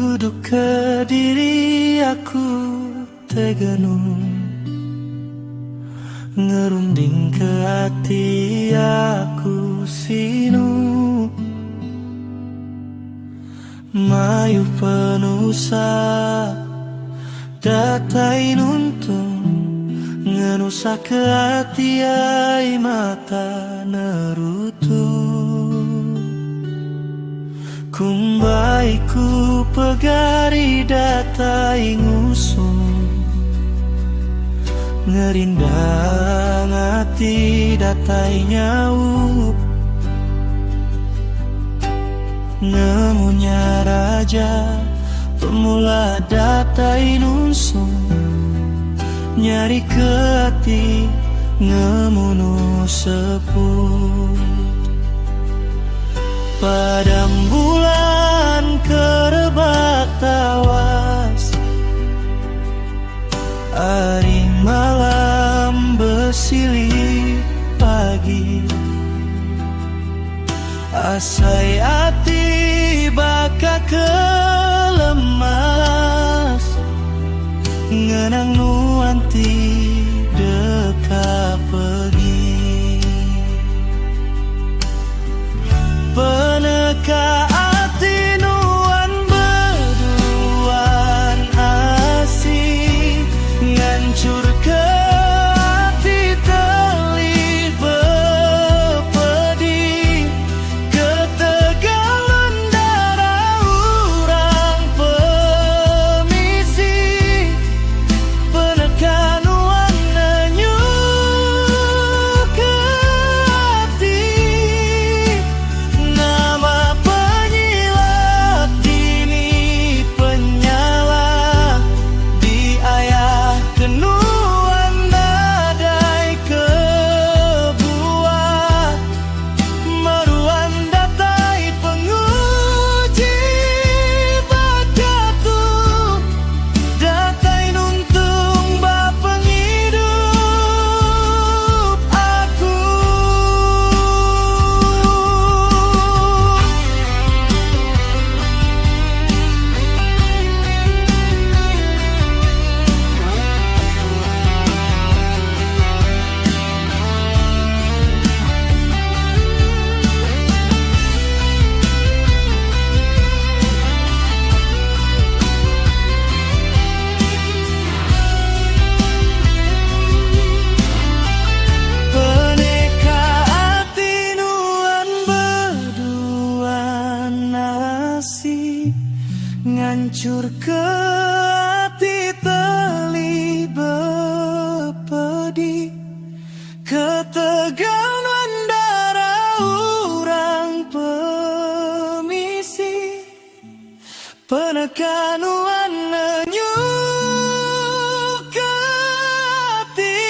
Duduk ke diri aku tegenung, ngerunding ke hati aku sinu. Mayu penusa datai nuntung, ngenusa ke hati ai mata nerutu. Kumbai ku pegari datai ngusung, ngerindang hati datai nyau. Nemunya raja pemula datai nusung, nyari ke hati ngemunu sepuh. Padang bulan kerebak tawas, hari malam bersilih pagi. Asai hati baka kelemas, ngenang nuanti deka pergi. Peneka hati nuan berduaan asih, ngancur ke hati telih bepedi. Ketegalan darah urang permisi, peneka nuan nenyuk ke hati. Nama penyilat dini penyala, di ayah kenuan nadai kebuah. Meruan datai penguji bakatu, datai nuntung bapengidup aku. Peneka hati nuan berduaan nasi, ngancur ke hati telih bepedi. Ketegangan darah urang permisi, peneka nuan nenyuk ke hati.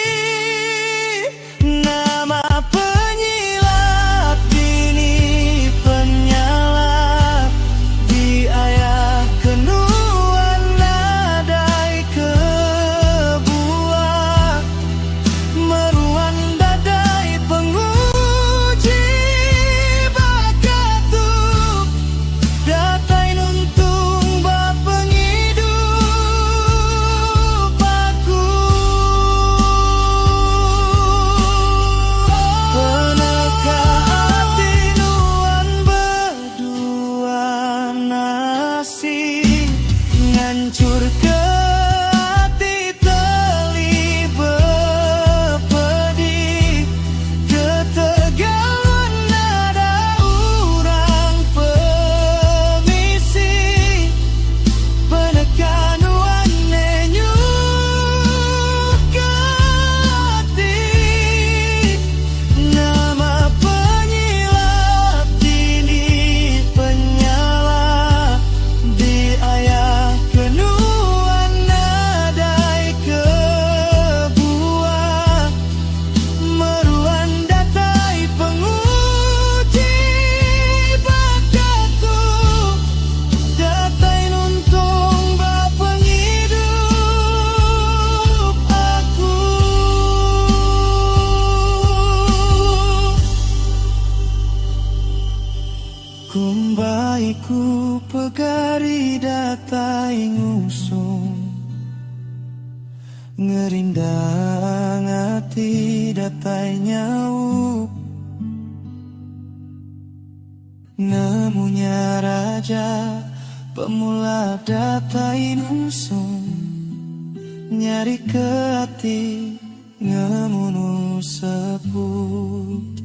Nama penyilat dini penyala, di ayah kenuan nadai kebuah. Meruan dadai penguji bakatu, datai nuntung bapengidup aku. Peneka hati nuan berduaan nasi, ngancur ke hati telih bepedi. Ketegangan nada urang permisi, peneka nuan nenyuk ke hati. Nama penyilat dini penyala, di ayah kenuan Wangiku pegari datai ngusung, ngerindang hati datai nyau. Nemunya raja pemula datai nusung, nyari ke hati ngemunu sepuh.